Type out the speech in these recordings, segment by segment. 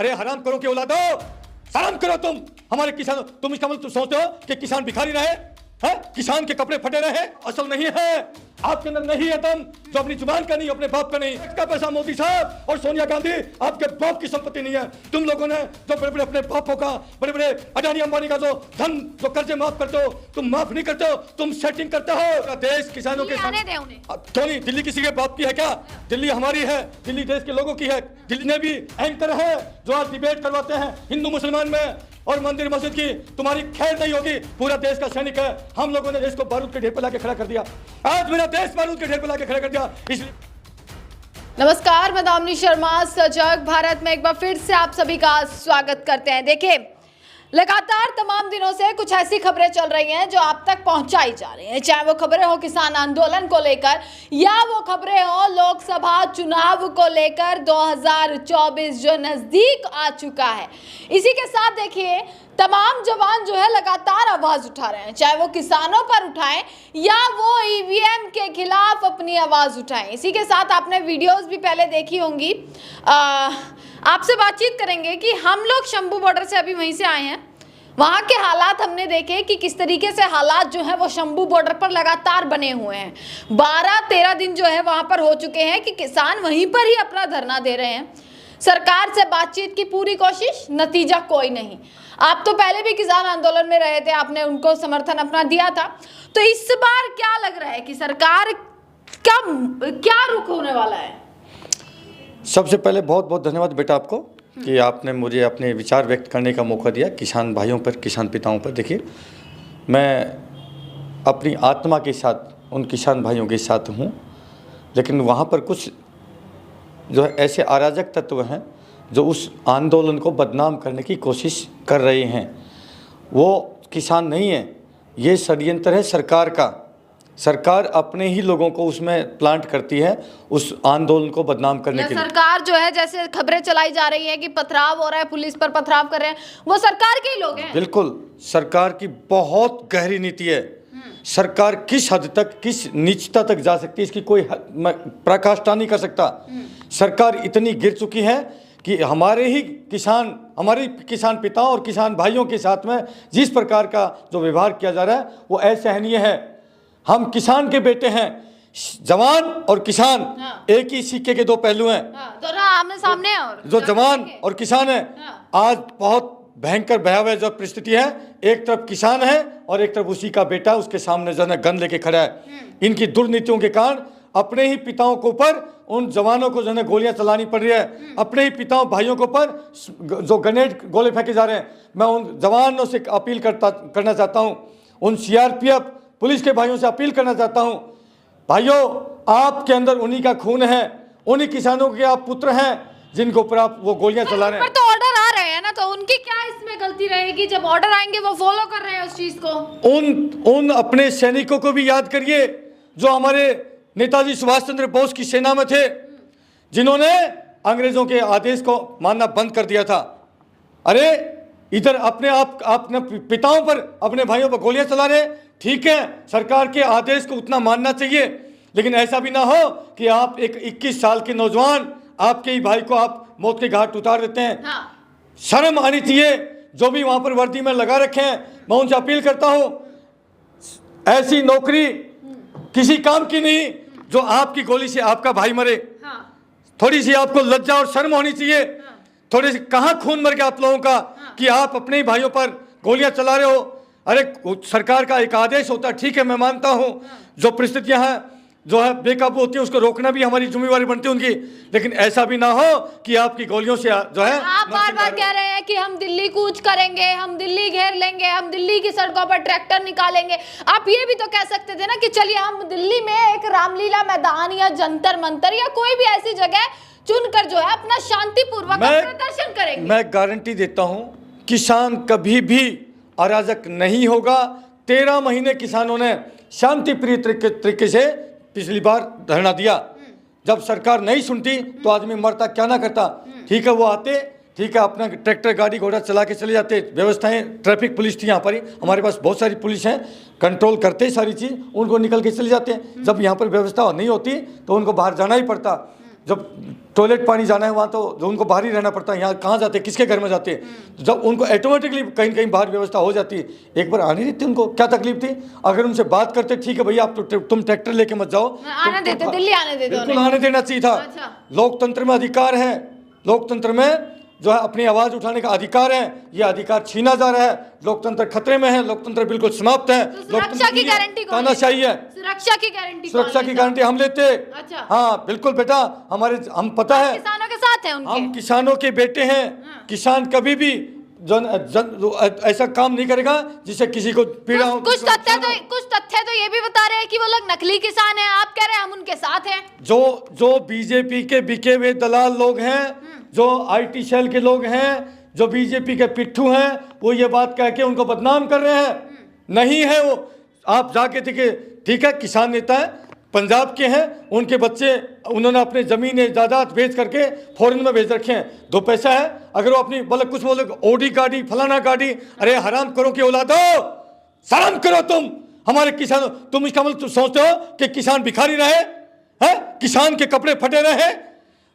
अरे हराम करो के औलादो, शर्म करो तुम। हमारे किसान, तुम इसका मतलब सोचते हो कि किसान भिखारी रहे हैं, किसान के कपड़े फटे रहे? असल नहीं है, आपके अंदर नहीं है दम, जो अपनी जुबान का नहीं, अपने बाप का नहीं। इसका पैसा मोदी साहब और सोनिया गांधी आपके बाप की संपत्ति नहीं है। तुम लोगों ने जो बड़े बड़े अपने बापों का, बड़े बड़े अडानी अंबानी का जो धन, जो कर्जे माफ करते हो, तुम माफ नहीं करते हो, तुम सेटिंग करते हो। देश किसानों के साथ क्यों नहीं? दिल्ली किसी के बाप की है क्या? दिल्ली हमारी है, दिल्ली देश के लोगों की है। दिल्ली ने भी एंकर है जो आज डिबेट करवाते हैं हिंदू मुसलमान में और मंदिर मस्जिद की। तुम्हारी खैर नहीं होगी, पूरा देश का सैनिक है। हम लोगों ने देश को बारूद के ढेर पर लाके खड़ा कर दिया। आज मेरा देश बारूद के ढेर पर लाके खड़ा कर दिया। इसलिए नमस्कार, मैं दामिनी शर्मा सजग भारत में एक बार फिर से आप सभी का स्वागत करते हैं। देखिए, लगातार तमाम दिनों से कुछ ऐसी खबरें चल रही हैं जो आप तक पहुंचाई जा रही हैं, चाहे वो खबरें हो किसान आंदोलन को लेकर या वो खबरें हो लोकसभा चुनाव को लेकर 2024 जो नजदीक आ चुका है। इसी के साथ देखिए, तमाम जवान जो है लगातार आवाज उठा रहे हैं, चाहे वो किसानों पर उठाएं या वो ईवीएम के खिलाफ अपनी आवाज उठाएं। इसी के साथ आपने वीडियोस भी पहले देखी होंगी। आपसे बातचीत करेंगे कि हम लोग शंभू बॉर्डर से अभी वहीं से आए हैं, वहाँ के हालात हमने देखे कि किस तरीके से हालात जो है वो शंभू बॉर्डर पर लगातार बने हुए हैं। 12-13 दिन जो है वहाँ पर हो चुके हैं कि किसान वहीं पर ही अपना धरना दे रहे हैं। सरकार से बातचीत की पूरी कोशिश, नतीजा कोई नहीं। आप तो पहले भी किसान आंदोलन में रहे थे, आपने उनको समर्थन अपना दिया था, तो इस बार क्या लग रहा है कि सरकार क्या रुख होने वाला है? सबसे पहले बहुत बहुत धन्यवाद बेटा आपको कि आपने मुझे अपने विचार व्यक्त करने का मौका दिया किसान भाइयों पर, किसान पिताओं पर। देखिए, मैं अपनी आत्मा के साथ उन किसान भाइयों के साथ हूँ, लेकिन वहाँ पर कुछ जो है ऐसे अराजक तत्व हैं जो उस आंदोलन को बदनाम करने की कोशिश कर रहे हैं। वो किसान नहीं है, ये षड्यंत्र है सरकार का। सरकार अपने ही लोगों को उसमें प्लांट करती है उस आंदोलन को बदनाम करने के लिए। सरकार जो है, जैसे खबरें चलाई जा रही है कि पथराव हो रहा है, पुलिस पर पथराव कर रहे हैं, वो सरकार के ही लोग हैं। बिल्कुल, सरकार की बहुत गहरी नीति है। सरकार किस हद तक, किस नीचता तक जा सकती है, इसकी कोई पराकाष्ठा नहीं कर सकता। सरकार इतनी गिर चुकी है कि हमारे किसान पिताओं और किसान भाइयों के साथ में जिस प्रकार का जो व्यवहार किया जा रहा है वो असहनीय है। हम किसान के बेटे हैं, जवान और किसान एक ही सिक्के के दो पहलू हैं। दोनों आमने सामने हैं। और जो जवान और किसान है, आज बहुत भयंकर भयावह जो परिस्थिति है, एक तरफ किसान है और एक तरफ उसी का बेटा उसके सामने जो है गन लेके खड़ा है। इनकी दुर्नीतियों के कारण अपने ही पिताओं के ऊपर उन जवानों को जो है गोलियां चलानी पड़ रही है, अपने ही पिताओं भाइयों के ऊपर जो ग्रेनेड गोले फेंके जा रहे हैं। मैं उन जवानों से अपील करना चाहता हूं, उन सीआरपीएफ पुलिस के भाइयों से अपील करना चाहता हूं, भाइयों आपके अंदर उन्हीं का खून है, उन्हीं किसानों के आप पुत्र हैं जिनके ऊपर आप वो गोलियां चला रहे हैं। पर तो ऑर्डर आ रहे हैं ना, तो उनकी क्या इसमें गलती रहेगी? जब ऑर्डर आएंगे वो फॉलो कर रहे हैं उस चीज को। उन अपने सैनिकों को भी याद करिए जो हमारे नेताजी सुभाष चंद्र बोस की सेना में थे, जिन्होंने अंग्रेजों के आदेश को मानना बंद कर दिया था। अरे इधर अपने पिताओं पर, अपने भाइयों पर गोलियां चला रहे। ठीक है, सरकार के आदेश को उतना मानना चाहिए, लेकिन ऐसा भी ना हो कि आप एक 21 साल के नौजवान, आपके ही भाई को आप मौत के घाट उतार देते हैं। शर्म आनी चाहिए। जो भी वहां पर वर्दी में लगा रखे हैं, मैं उनसे अपील करता हूं, ऐसी नौकरी किसी काम की नहीं जो आपकी गोली से आपका भाई मरे। थोड़ी सी आपको लज्जा और शर्म होनी चाहिए। थोड़ी सी कहाँ खून मर गया आप लोगों का कि आप अपने ही भाइयों पर गोलियां चला रहे हो। अरे सरकार का एक आदेश होता है, ठीक है, मैं मानता हूं जो परिस्थितियां हैं जो है बेकाबू होती है उसको रोकना भी हमारी जिम्मेवारी बनती है उनकी, लेकिन ऐसा भी ना हो कि आपकी गोलियों से जो है। आप बार-बार कह रहे हैं कि हम दिल्ली कूच करेंगे, हम दिल्ली घेर लेंगे, हम दिल्ली की सड़कों पर ट्रैक्टर निकालेंगे। आप ये भी तो कह सकते थे ना कि चलिए हम दिल्ली में एक रामलीला मैदान या जंतर मंतर या कोई भी ऐसी जगह चुनकर जो है अपना शांतिपूर्वक प्रदर्शन करेंगे। मैं गारंटी देता हूं, किसान कभी भी अराजक नहीं होगा। 13 महीने किसानों ने शांतिप्रिय तरीके से पिछली बार धरना दिया। जब सरकार नहीं सुनती तो आदमी मरता क्या ना करता। ठीक है, वो आते, ठीक है, अपना ट्रैक्टर गाड़ी घोड़ा चला के चले जाते। व्यवस्थाएं, ट्रैफिक पुलिस थी यहाँ पर ही, हमारे पास बहुत सारी पुलिस हैं, कंट्रोल करते सारी चीज़, उनको निकल के चले जाते हैं। जब यहाँ पर व्यवस्था नहीं होती तो उनको बाहर जाना ही पड़ता। जब टॉयलेट पानी जाना है वहाँ तो जो उनको बाहर ही रहना पड़ता है, यहाँ कहाँ जाते हैं, किसके घर में जाते हैं। तो जब उनको ऑटोमेटिकली कहीं कहीं बाहर व्यवस्था हो जाती है, एक बार आने देते उनको, क्या तकलीफ थी। अगर उनसे बात करते ठीक है भैया आप तुम ट्रैक्टर लेके मत जाओ, आने देते, दिल्ली आने देते, बिल्कुल आने देना चाहिए था। अच्छा। लोकतंत्र में अधिकार है, लोकतंत्र में जो है अपनी आवाज उठाने का अधिकार है, ये अधिकार छीना जा रहा है। लोकतंत्र खतरे में है, लोकतंत्र बिल्कुल समाप्त है। तो सुरक्षा की गारंटी कौन लेता? तानाशाही है। सुरक्षा की गारंटी सुरक्षा की गारंटी हम लेते। अच्छा। हाँ बिल्कुल बेटा, हम पता है, किसानों के साथ हैं उनके। हम किसानों के बेटे हैं। किसान कभी भी ऐसा काम नहीं करेगा जिससे किसी को पीड़ा हो। कुछ तथ्य तो ये भी बता रहे हैं कि वो लोग नकली किसान हैं, आप कह रहे हैं हम उनके साथ हैं। जो बीजेपी के बिके हुए दलाल लोग हैं, जो आईटी सेल के लोग हैं, जो बीजेपी के पिट्ठू हैं, वो ये बात कह के उनको बदनाम कर रहे हैं। नहीं है वो, आप जाके देखिए। ठीक है, किसान नेता है, पंजाब के हैं, उनके बच्चे उन्होंने अपने ज़मीन जायदाद बेच करके फॉरेन में भेज रखे हैं, दो पैसा है। अगर वो अपनी मतलब कुछ बोले ओडी गाड़ी फलाना गाड़ी, अरे हराम करो कि औलादो, शर्म करो तुम हमारे किसानों। तुम इसका मतलब तुम सोचते हो कि किसान भिखारी रहे हैं, किसान के कपड़े फटे रहे।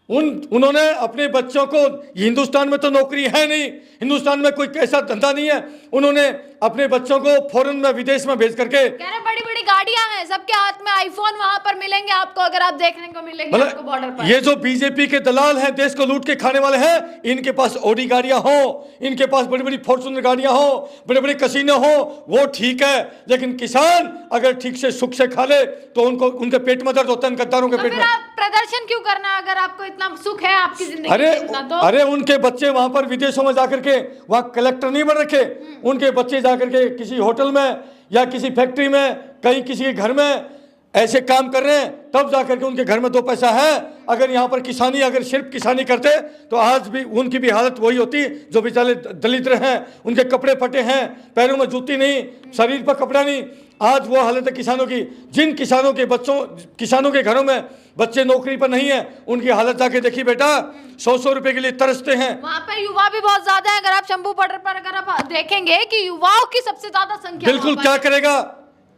उन्होंने अपने बच्चों को, हिंदुस्तान में तो नौकरी है नहीं, हिंदुस्तान में कोई ऐसा धंधा नहीं है, उन्होंने अपने बच्चों को फॉरेन में विदेश में भेज करके, कह रहे बड़ी बड़ी गाड़ियां हैं, सबके हाथ में आईफोन वहां पर मिलेंगे आपको, अगर आप देखने को मिलेंगे आपको बॉर्डर पर। ये जो बीजेपी के दलाल हैं, देश को लूट के खाने वाले हैं, इनके पास ओडी गाड़ियां हो, इनके पास बड़ी बड़ी फॉर्च्यूनर गाड़ियां हो, बड़े बड़े कसीने हो, वो ठीक है। लेकिन किसान अगर ठीक से सुख से खा ले तो उनके पेट में दर्द होता है, गद्दारों के पेट में। प्रदर्शन क्यों करना अगर आपको इतना सुख है आपकी जिंदगी? अरे उनके बच्चे वहां पर विदेशों में जाकर के, वहां कलेक्टर नहीं बन रखे, उनके बच्चे जाकर के किसी होटल में या किसी फैक्ट्री में, कहीं किसी के घर में ऐसे काम कर रहे हैं, तब जाकर के उनके घर में दो पैसा है। अगर यहाँ पर किसानी, अगर सिर्फ किसानी करते तो आज भी उनकी भी हालत वही होती जो बेचारे दलित हैं, उनके कपड़े फटे हैं, पैरों में जूती नहीं, शरीर पर कपड़ा नहीं। आज वो हालत है किसानों की। जिन किसानों के बच्चों, किसानों के घरों में बच्चे नौकरी पर नहीं है, उनकी हालत जाके देखिए बेटा, 100-100 रुपए के लिए तरसते हैं। वहाँ पर युवा भी बहुत ज्यादा है। अगर आप शंभू बॉर्डर पर अगर आप देखेंगे कि युवाओं की सबसे ज्यादा संख्या, बिल्कुल क्या करेगा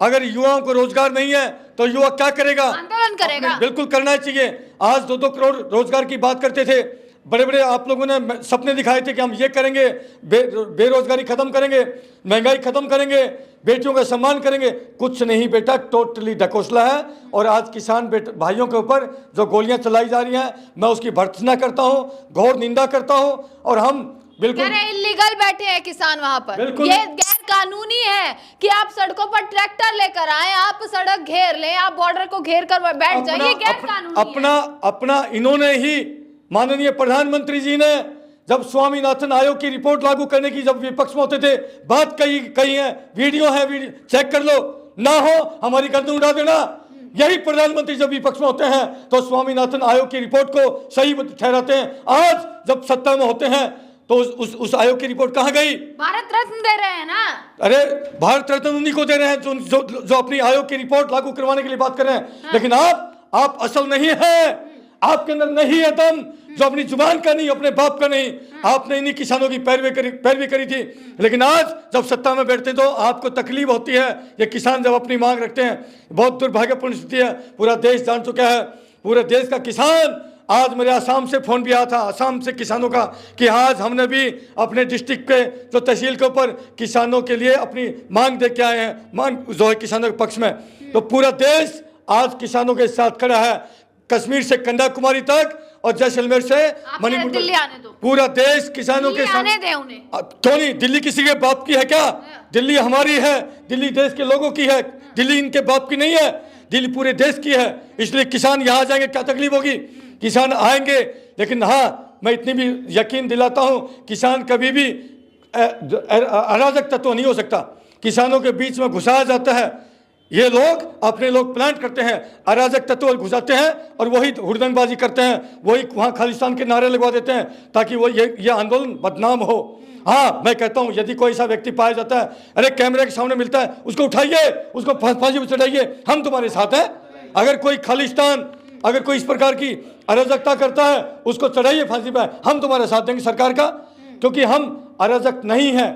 अगर युवाओं को रोजगार नहीं है तो युवा क्या करेगा? आंदोलन करेगा। बिल्कुल करना चाहिए। आज 2-2 करोड़ रोजगार की बात करते थे, बड़े बड़े आप लोगों ने सपने दिखाए थे कि हम ये करेंगे, बेरोजगारी खत्म करेंगे, महंगाई खत्म करेंगे, बेटियों का सम्मान करेंगे। कुछ नहीं बेटा, टोटली ढकोसला है। और आज किसान भाइयों के ऊपर जो गोलियां चलाई जा रही हैं, मैं उसकी भर्त्सना करता हूं, घोर निंदा करता हूं। और हम बिल्कुल इलीगल बैठे हैं किसान वहां पर, ये गैर कानूनी है कि आप सड़कों पर ट्रैक्टर लेकर आए, आप सड़क घेर लें, आप बॉर्डर को घेर कर बैठ जाइए, गैर कानूनी अपना इन्होंने ही, माननीय प्रधानमंत्री जी ने जब स्वामीनाथन आयोग की रिपोर्ट लागू करने की जब विपक्ष में होते थे, बात कही है, वीडियो चेक कर लो, ना हो हमारी गर्दन उड़ा देना। यही प्रधानमंत्री जब विपक्ष में होते हैं तो स्वामीनाथन आयोग की रिपोर्ट को सही ठहराते हैं। आज जब सत्ता में होते हैं तो उस आयोग की रिपोर्ट कहाँ गई? भारत रत्न दे रहे हैं ना। अरे भारत रत्न उन्हीं को दे रहे हैं जो अपनी आयोग की रिपोर्ट लागू करवाने के लिए बात कर रहे हैं। हाँ। लेकिन आप असल नहीं है, आपके अंदर नहीं है दम, जो अपनी जुबान का नहीं, अपने बाप का नहीं। आपने इन्हीं किसानों की पैरवी करी थी। लेकिन आज जब सत्ता में बैठते तो आपको तकलीफ होती है। ये किसान जब अपनी मांग रखते हैं, बहुत दुर्भाग्यपूर्ण स्थिति है, पूरा देश जान चुका है। पूरे देश का किसान, आज मेरे आसाम से फोन भी आया था, आसाम से किसानों का, कि आज हमने भी अपने डिस्ट्रिक्ट के जो तहसील के ऊपर किसानों के लिए अपनी मांग दे के आए हैं, मांग जो है किसानों के पक्ष में। तो पूरा देश आज किसानों के साथ खड़ा है, कश्मीर से कन्याकुमारी तक और जैसलमेर से मणिपुर दिल्ली आने दो, पूरा देश किसानों के साथ। आने दे उन्हें। क्यों नहीं? दिल्ली किसी के बाप की है क्या? दिल्ली हमारी है, दिल्ली देश के लोगों की है, दिल्ली इनके बाप की नहीं है, दिल्ली पूरे देश की है। इसलिए किसान यहाँ जाएंगे, क्या तकलीफ होगी? किसान आएंगे। लेकिन हाँ, मैं इतनी भी यकीन दिलाता हूँ, किसान कभी भी अराजक तत्व नहीं हो सकता। किसानों के बीच में घुसाया जाता है, ये लोग अपने लोग प्लांट करते हैं, अराजक तत्व घुसाते हैं और वही हुड़दंगबाजी करते हैं, वही वहाँ खालिस्तान के नारे लगवा देते हैं ताकि वो ये आंदोलन बदनाम हो। हाँ, मैं कहता हूँ यदि कोई ऐसा व्यक्ति पाया जाता है, अरे कैमरे के सामने मिलता है, उसको उठाइए, उसको फांसी पर चढ़ाइए, हम तुम्हारे साथ हैं। अगर कोई खालिस्तान, अगर कोई इस प्रकार की अराजकता करता है, उसको चढ़ाइए फांसी पर, हम तुम्हारे साथ देंगे सरकार का, क्योंकि हम अराजक नहीं है।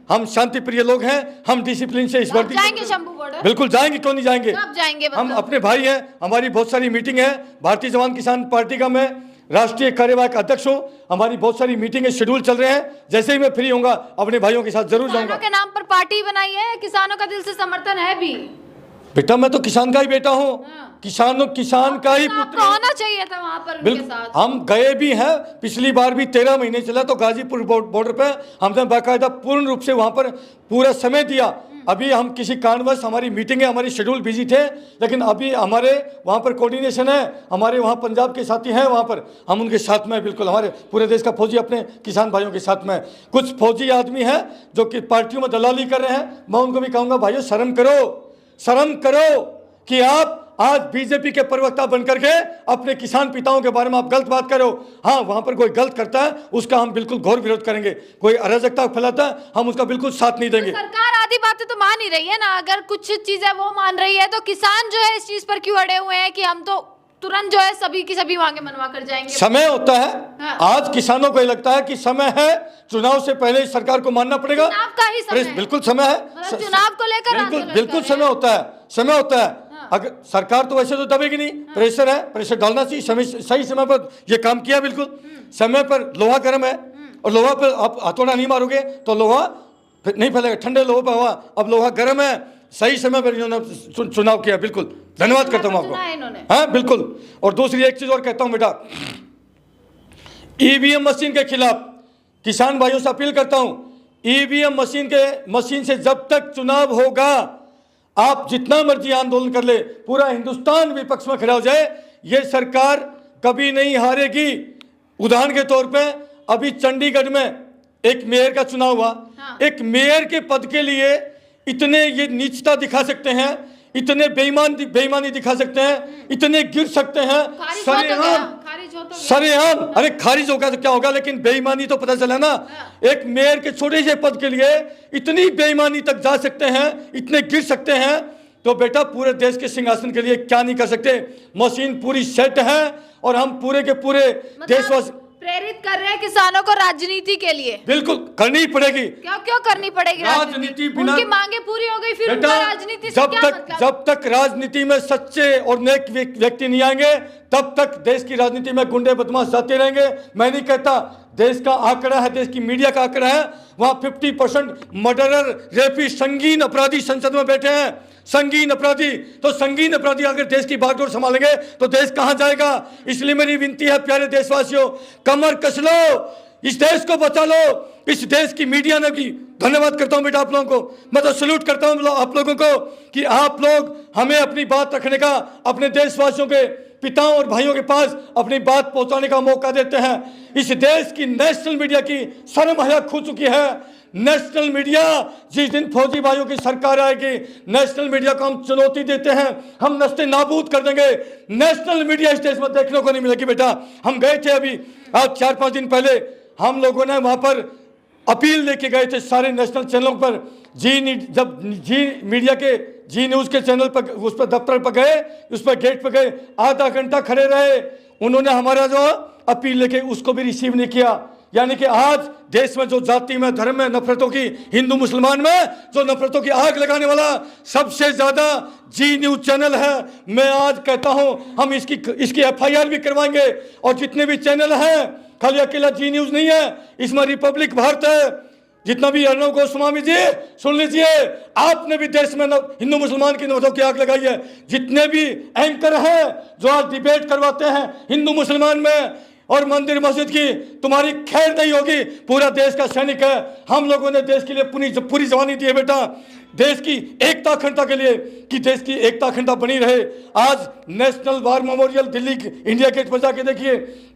हम शांति प्रिय लोग हैं, हम डिसिप्लिन से इस कब वर्दी जाएंगे शंभू बॉर्डर? बिल्कुल जाएंगे, क्यों नहीं जाएंगे। कब जाएंगे हम मतलब? अपने भाई हैं, हमारी बहुत सारी मीटिंग है। भारतीय जवान किसान पार्टी का मैं राष्ट्रीय कार्यवाहक अध्यक्ष हूँ, हमारी बहुत सारी मीटिंग शेड्यूल चल रहे हैं। जैसे ही मैं फ्री होऊंगा अपने भाइयों के साथ जरूर जाऊंगा। किसानों के नाम पर पार्टी बनाई है, किसानों का दिल से समर्थन है भी। बेटा मैं तो किसान का ही बेटा हूँ, किसान का ही पुत्र आपको होना चाहिए था वहां पर उनके बिल्कुल। साथ। हम गए भी हैं, पिछली बार भी 13 महीने चला तो गाजीपुर बॉर्डर पे हमने बाकायदा पूर्ण रूप से वहां पर पूरा समय दिया। अभी हम किसी कारणवश हमारी मीटिंग हमारी शेड्यूल बिजी थे, लेकिन अभी हमारे वहां पर कोऑर्डिनेशन है, हमारे वहां पंजाब के साथी हैं, वहां पर हम उनके साथ में बिल्कुल हमारे पूरे देश का फौजी अपने किसान भाइयों के साथ में। कुछ फौजी आदमी हैं जो कि पार्टियों में दलाली कर रहे हैं, मैं उनको भी कहूँगा भाइयों शर्म करो, शर्म करो कि आप आज बीजेपी के प्रवक्ता बनकर के अपने किसान पिताओं के बारे में आप गलत बात करो। हाँ, वहां पर कोई गलत करता है उसका हम बिल्कुल घोर विरोध करेंगे, कोई अराजकता फैलाता है हम उसका बिल्कुल साथ नहीं देंगे। सरकार आधी बातें तो मान ही रही है ना, अगर कुछ चीजें वो मान रही है तो किसान जो है इस चीज पर क्यों अड़े हुए हैं कि हम तो तुरंत जो है सभी की सभी मांगे मनवा कर जाएंगे। समय होता है। हाँ। आज किसानों को ये लगता है कि समय है, चुनाव से पहले ही सरकार को मानना पड़ेगा। चुनाव का ही समय है। बिल्कुल समय है, मतलब चुनाव को लेकर बिल्कुल आंदोलन बिल्कुल कर रहे समय हैं। होता है, समय होता है। अगर सरकार तो वैसे तो दबेगी नहीं, प्रेशर है, प्रेशर डालना चाहिए। समय सही समय पर ये काम किया, बिल्कुल समय पर। लोहा गर्म है और लोहा पर आप हथौड़ा नहीं मारोगे तो लोहा नहीं फैलेगा, ठंडे लोहे पर हवा। अब लोहा गर्म है, सही समय पर इन्होंने चुनाव किया, बिल्कुल धन्यवाद करता हूँ चुना है इन्होंने। आपको। हाँ बिल्कुल। और दूसरी एक चीज और कहता हूँ बेटा, ईवीएम मशीन के खिलाफ किसान भाइयों से अपील करता हूं। ईवीएम मशीन से जब तक चुनाव होगा आप जितना मर्जी आंदोलन कर ले, पूरा हिंदुस्तान विपक्ष में खड़ा हो जाए, ये सरकार कभी नहीं हारेगी। उदाहरण के तौर पे अभी चंडीगढ़ में एक मेयर का चुनाव हुआ। हाँ। एक मेयर के पद के लिए इतने ये नीचता दिखा सकते हैं, इतने बेईमानी दिखा सकते हैं, इतने गिर सकते हैं खारिज हो तो गया, सरेआम खारिज हो तो गया। सरेआम। अरे खारिज होगा तो क्या होगा, लेकिन बेईमानी तो पता चला ना। एक मेयर के छोटे से पद के लिए इतनी बेईमानी तक जा सकते हैं, इतने गिर सकते हैं, तो बेटा पूरे देश के सिंहासन के लिए क्या नहीं कर सकते। मशीन पूरी सेट है और हम पूरे के पूरे देशवासी प्रेरित कर रहे हैं किसानों को राजनीति के लिए। बिल्कुल करनी ही पड़ेगी। क्यों करनी पड़ेगी राजनीति बिना उनकी मांगे पूरी हो गई, फिर उनका बेटा राजनीति से क्या मतलब? जब तक राजनीति में सच्चे और नेक व्यक्ति नहीं आएंगे तब तक देश की राजनीति में गुंडे बदमाश जाते रहेंगे। मैं नहीं कहता, देश का आंकड़ा है, देश की मीडिया का आंकड़ा है, वहां 50% मर्डरर, रेपिस्ट, संगीन अपराधी संसद में बैठे हैं। संगीन अपराधी, तो संगीन अपराधी अगर देश की बागडोर संभालेंगे तो देश कहां जाएगा। इसलिए मेरी विनती है प्यारे देशवासियों, कमर कस लो, इस देश को बचा लो। इस देश की मीडिया ने भी धन्यवाद करता हूं बेटा आप लोगों को, मैं तो सैल्यूट करता हूं आप लोगों को कि आप लोग हमें अपनी बात रखने का, अपने देशवासियों के पिताओं और भाइयों के पास अपनी बात पहुंचाने का मौका देते हैं। इस देश की नेशनल मीडिया की शर्म हया खो चुकी है। नेशनल मीडिया, जिस दिन फौजी भाइयों की सरकार आएगी, नेशनल मीडिया को हम चुनौती देते हैं, हम नस्ते नाबूद कर देंगे। नेशनल मीडिया इस देश में देखने को नहीं मिलेगी बेटा। हम गए थे अभी आज 4-5 दिन पहले, हम लोगों ने वहां पर अपील लेके गए थे सारे नेशनल चैनलों पर। जब जी मीडिया के जी न्यूज़ के चैनल पर, उस पर दफ्तर पर गए, उस पर गेट पर गए, आधा घंटा खड़े रहे। उन्होंने हमारा जो अपील लेके उसको भी रिसीव नहीं किया। यानी कि आज देश में जो जाति में, धर्म में नफरतों की, हिंदू मुसलमान में जो नफरतों की आग लगाने वाला सबसे ज्यादा जी न्यूज़ चैनल है। मैं आज कहता हूं हम इसकी FIR भी करवाएंगे। और जितने भी चैनल हैं, खाली अकेला जी न्यूज़ नहीं है, इसमें रिपब्लिक भारत है, जितना भी अर्णव गोस्वामी जी सुन लीजिए, आपने भी देश में हिंदू मुसलमान की नफरतों की आग लगाई है। जितने भी एंकर हैं जो आज डिबेट करवाते हैं हिंदू मुसलमान में और मंदिर मस्जिद की, तुम्हारी खैर नहीं होगी। पूरा देश का सैनिक है, हम लोगों ने देश के लिए पूरी जवानी दी है बेटा, देश की एकता अखंडता के लिए, कि देश की एकता अखंडता बनी रहे। आज national war memorial Delhi India gate पर जाके देखिए,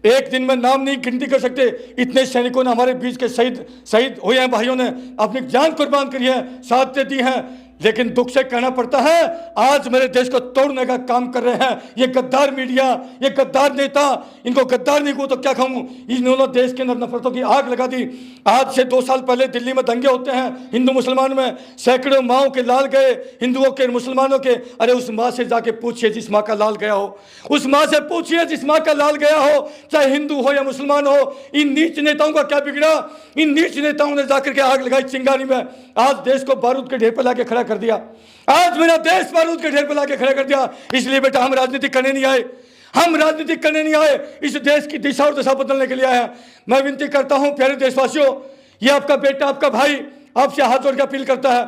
एक दिन में नाम नहीं गिनती कर सकते, इतने सैनिकों ने हमारे बीच के शहीद हुए हैं, भाइयों ने अपनी जान कुर्बान करी है, शहादतें दी हैं। लेकिन दुख से कहना पड़ता है आज मेरे देश को तोड़ने का काम कर रहे हैं ये गद्दार मीडिया, ये गद्दार नेता। इनको गद्दार नहीं कहूं तो क्या कहूं, इन्होंने देश के अंदर नफरतों की आग लगा दी। आज से 2 साल पहले दिल्ली में दंगे होते हैं हिंदू मुसलमान में, सैकड़ों माओं के लाल गए, हिंदुओं के मुसलमानों के। अरे उस माँ से जाके पूछिए जिस माँ का लाल गया हो, उस माँ से पूछिए जिस माँ का लाल गया हो, चाहे हिंदू हो या मुसलमान हो। इन नीच नेताओं का क्या बिगड़ा, इन नीच नेताओं ने जाकर के आग लगाई चिंगारी में, आज देश को बारूद के ढेर पर लाके खड़ा कर दिया। आज मेरा देश बारूद के ढेर पर लाके खड़ा कर दिया। इसलिए बेटा हम राजनीति करने नहीं आए, हम राजनीति करने नहीं आए, इस देश की दिशा और दशा बदलने के लिए आए हैं। मैं विनती करता हूं प्यारे देशवासियों, ये आपका बेटा, आपका भाई आपसे हाथ जोड़ के अपील करता है।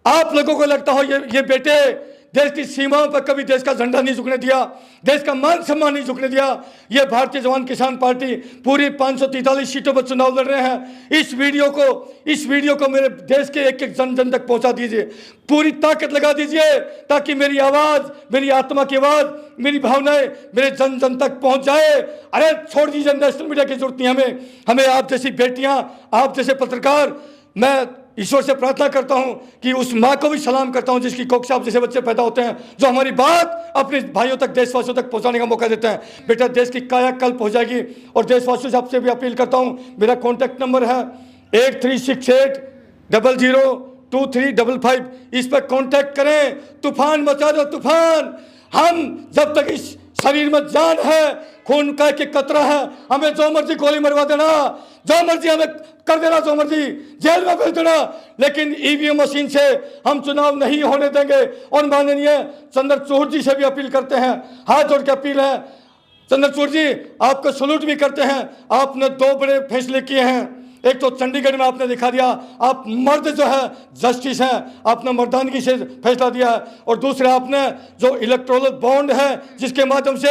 आप लोगों को लगता हो ये बेटे देश की सीमाओं पर कभी देश का झंडा नहीं झुकने दिया, देश का मान सम्मान नहीं झुकने दिया। ये भारतीय जवान किसान पार्टी पूरी 543 सीटों पर चुनाव लड़ रहे हैं। इस वीडियो को मेरे देश के एक एक जन जन तक पहुंचा दीजिए, पूरी ताकत लगा दीजिए ताकि मेरी आवाज़, मेरी आत्मा की आवाज़, मेरी भावनाएं मेरे जन जन तक पहुंच जाए। अरे छोड़ दीजिए नेशनल मीडिया की जरूरत नहीं हमें आप जैसी बेटियां, आप जैसे पत्रकार। मैं ईश्वर से प्रार्थना करता हूं कि उस माँ को भी सलाम करता हूं जिसकी कोख से आप जैसे बच्चे पैदा होते हैं, जो हमारी बात अपने भाइयों तक, देशवासियों तक पहुंचाने का मौका देते हैं। बेटा देश की कायाकल्प हो जाएगी। और देशवासियों से आपसे भी अपील करता हूं, मेरा कॉन्टैक्ट नंबर है 8368002355। इस पर कॉन्टैक्ट करें। तूफान मचा दो तूफान। हम जब तक इस शरीर में जान है, खून का एक कतरा है, हमें जो मर्जी गोली मरवा देना, जो मर्जी हमें कर देना, जो मर्जी जेल में भेज देना, लेकिन ईवीएम मशीन से हम चुनाव नहीं होने देंगे। और माननीय चंद्रचूड़ जी से भी अपील करते हैं, हाथ जोड़ के अपील है, चंद्रचूड़ जी आपको सैल्यूट भी करते हैं। आपने 2 बड़े फैसले किए हैं। एक तो चंडीगढ़ में आपने दिखा दिया आप मर्द जो है जस्टिस हैं, आपने मर्दानगी से फैसला दिया है। और दूसरा आपने जो इलेक्टोरल बॉन्ड है जिसके माध्यम से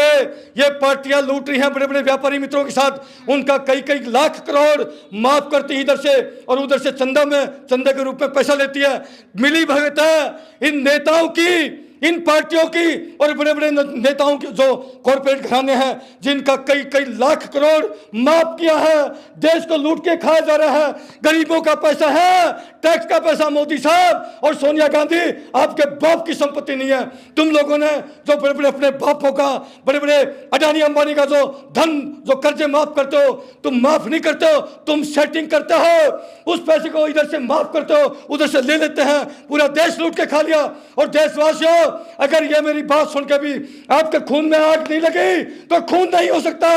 ये पार्टियां लूट रही हैं बड़े बड़े व्यापारी मित्रों के साथ, उनका कई लाख करोड़ माफ करती इधर से और उधर से चंदे के रूप में पैसा लेती है। मिली भगत है इन नेताओं की, इन पार्टियों की और बड़े बड़े नेताओं की जो कॉर्पोरेट घराने हैं जिनका कई लाख करोड़ माफ किया है। देश को लूट के खाया जा रहा है। गरीबों का पैसा है, टैक्स का पैसा मोदी साहब और सोनिया गांधी आपके बाप की संपत्ति नहीं है। तुम लोगों ने जो बड़े बड़े अपने बापों का, बड़े बड़े अडानी अंबानी का जो धन, जो कर्जे माफ करते हो, तुम माफ नहीं करते हो, तुम सेटिंग करते हो। उस पैसे को इधर से माफ करते हो, उधर से ले लेते हैं, पूरा देश लूट के खा लिया। और देशवासियों अगर ये मेरी बात सुन के भी आपके खून में आग नहीं लगी तो खून नहीं हो सकता।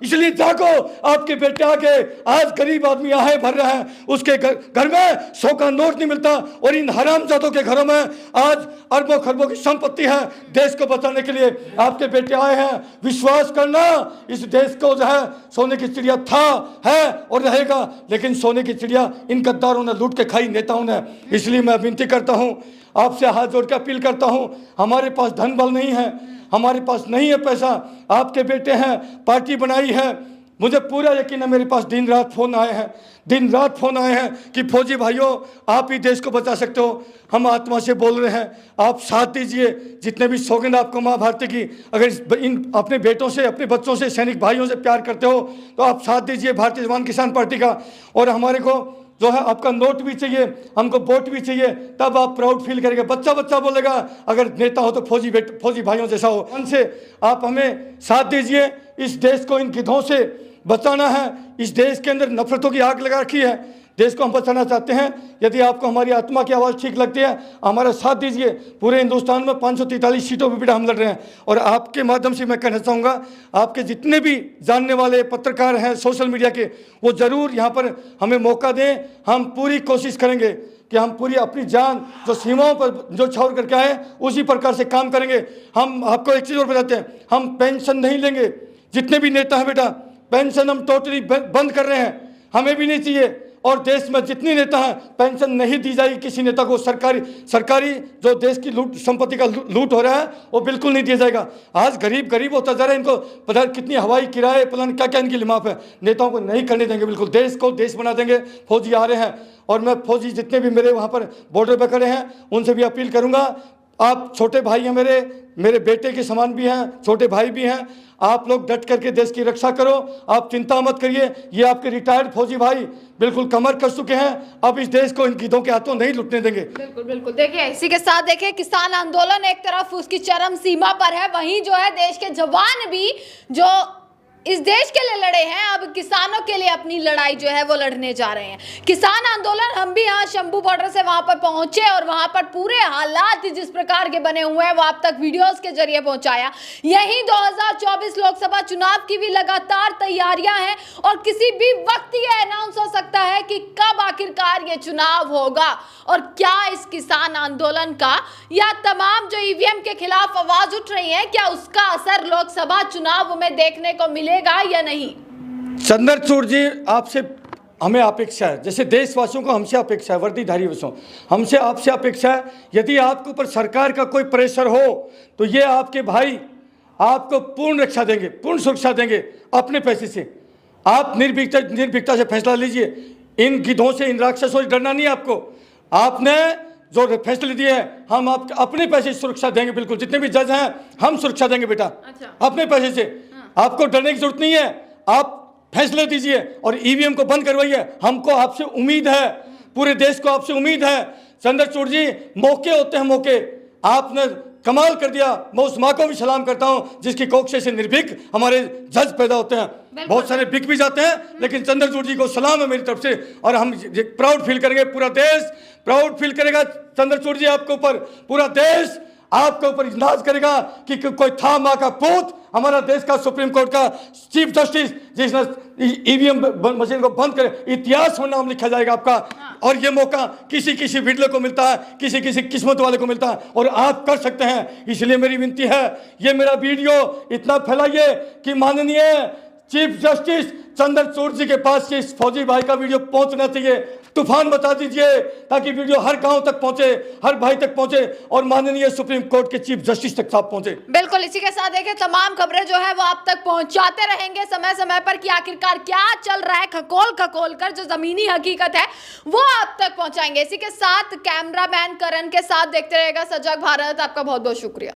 इसलिए जागो, आपके बेटे आगे आज गरीब आदमी आहे भर रहे हैं, उसके घर में 100 का नोट नहीं मिलता और इन हरामजादों के घरों में आज अरबों खरबों की संपत्ति है। देश को बचाने के लिए आपके बेटे आए हैं। विश्वास करना, इस देश को जो है सोने की चिड़िया था, है और रहेगा, लेकिन सोने की चिड़िया इन गद्दारों ने लूट के खाई, नेताओं ने। इसलिए मैं विनती करता हूं, आपसे हाथ जोड़ के अपील करता हूं, हमारे पास धन बल नहीं है, हमारे पास नहीं है पैसा, आपके बेटे हैं, पार्टी बनाई है। मुझे पूरा यकीन है मेरे पास दिन रात फ़ोन आए हैं कि फौजी भाइयों आप ही देश को बचा सकते हो। हम आत्मा से बोल रहे हैं, आप साथ दीजिए। जितने भी सौगंध आपको माँ भारती की, अगर इन अपने बेटों से, अपने बच्चों से, सैनिक भाइयों से प्यार करते हो तो आप साथ दीजिए भारतीय जवान किसान पार्टी का। और हमारे को जो है आपका नोट भी चाहिए, हमको वोट भी चाहिए, तब आप प्राउड फील करेंगे। बच्चा बोलेगा अगर नेता हो तो फौजी भाइयों जैसा हो। उनसे आप हमें साथ दीजिए। इस देश को इन गिद्धों से बचाना है। इस देश के अंदर नफरतों की आग लगा रखी है, देश को हम बचाना चाहते हैं। यदि आपको हमारी आत्मा की आवाज़ ठीक लगती है, हमारा साथ दीजिए। पूरे हिंदुस्तान में 543 सीटों पर बेटा हम लड़ रहे हैं। और आपके माध्यम से मैं कहना चाहूँगा, आपके जितने भी जानने वाले पत्रकार हैं सोशल मीडिया के, वो ज़रूर यहाँ पर हमें मौका दें। हम पूरी कोशिश करेंगे कि हम पूरी अपनी जान जो सीमाओं पर जो छावर करके आए उसी प्रकार से काम करेंगे। हम आपको एक चीज़ और बताते हैं, हम पेंशन नहीं लेंगे। जितने भी नेता हैं बेटा, पेंशन हम टोटली बंद कर रहे हैं, हमें भी नहीं चाहिए। और देश में जितने नेता हैं, पेंशन नहीं दी जाएगी किसी नेता को। सरकारी जो देश की लूट, संपत्ति का लूट हो रहा है वो बिल्कुल नहीं दिया जाएगा। आज गरीब होता जा रहा है, इनको पता कितनी हवाई किराए, पता नहीं क्या क्या इनकी लिमाफ है। नेताओं को नहीं करने देंगे, बिल्कुल देश को देश बना देंगे। फौजी आ रहे हैं और मैं फौजी जितने भी मेरे वहाँ पर बॉर्डर पर खड़े हैं उनसे भी अपील करूँगा, आप छोटे भाई हैं, मेरे बेटे के समान भी हैं, छोटे भाई भी हैं। आप लोग डट करके देश की रक्षा करो, आप चिंता मत करिए। ये आपके रिटायर्ड फौजी भाई बिल्कुल कमर कस चुके हैं, अब इस देश को इन गिद्धों के हाथों नहीं लुटने देंगे। बिल्कुल बिल्कुल। देखिए इसी के साथ देखिए किसान आंदोलन एक तरफ उसकी चरम सीमा पर है, वहीं जो है देश के जवान भी जो इस देश के लिए लड़े हैं अब किसानों के लिए अपनी लड़ाई जो है वो लड़ने जा रहे हैं। किसान आंदोलन हम भी यहाँ शंभू बॉर्डर से वहां पर पहुंचे और वहां पर पूरे हालात जिस प्रकार के बने हुए हैं वो आप तक वीडियोस के जरिए पहुंचाया। यही 2024 लोकसभा चुनाव की भी लगातार तैयारियां हैं और किसी भी वक्त ये अनाउंस हो सकता है कि कब आखिरकार ये चुनाव होगा और क्या इस किसान आंदोलन का या तमाम जो ईवीएम के खिलाफ आवाज उठ रही है क्या उसका असर लोकसभा चुनाव में देखने को मिलेगा या नहीं। चंद्रचूड़ जी, आपसे हमें अपेक्षा है, जैसे देशवासियों को हमसे अपेक्षा है, वर्दीधारी वसों हमसे आपसे अपेक्षा है, यदि आपके ऊपर सरकार का कोई प्रेशर हो तो ये आपके भाई आपको पूर्ण रक्षा देंगे, पूर्ण सुरक्षा देंगे अपने पैसे से। आप निर्भीकता से फैसला लीजिए। इन गिद्धों से, इन राक्षसों से डरना नहीं है आपको। आपने जो फैसले दिए हैं हम आप अपने पैसे से सुरक्षा देंगे, बिल्कुल जितने भी जज हैं हम सुरक्षा देंगे बेटा। अच्छा। अपने पैसे से, आपको डरने की जरूरत नहीं है। आप फैसले दीजिए और ईवीएम को बंद करवाइए। हमको आपसे उम्मीद है, पूरे देश को आपसे उम्मीद है। चंद्रचूड़ जी, मौके होते हैं मौके, आपने कमाल कर दिया। मैं उस माँ को भी सलाम करता हूँ जिसकी कोख से निर्भीक हमारे जज पैदा होते हैं। बहुत सारे बिक भी जाते हैं, लेकिन चंद्रचूड़ जी को सलाम है मेरी तरफ से और हम प्राउड फील करेंगे, पूरा देश प्राउड फील करेगा चंद्रचूड़ जी आपके ऊपर। पूरा देश आपके ऊपर नाज करेगा कि कोई था माँ का पूत, हमारा देश का सुप्रीम कोर्ट का चीफ जस्टिस जिसने ईवीएम मशीन को बंद करे, इतिहास में नाम लिखा जाएगा आपका। और ये मौका किसी किसी विडले को मिलता है, किसी किसी किस्मत वाले को मिलता है और आप कर सकते हैं। इसलिए मेरी विनती है, ये मेरा वीडियो इतना फैलाइए कि माननीय चीफ जस्टिस चंद्रचूड़ जी के पास के इस फौजी भाई का वीडियो पहुंचना चाहिए। तूफान बता दीजिए ताकि वीडियो हर गांव तक पहुंचे, हर भाई तक पहुंचे और माननीय सुप्रीम कोर्ट के चीफ जस्टिस तक साहब पहुंचे। बिल्कुल, इसी के साथ देखिए तमाम खबरें जो है वो आप तक पहुंचाते रहेंगे समय समय पर कि आखिरकार क्या चल रहा है, खकोल खकोल कर जो जमीनी हकीकत है वो आप तक पहुंचाएंगे। इसी के साथ कैमरामैन करण के साथ देखते रहेगा सजग भारत। आपका बहुत बहुत शुक्रिया।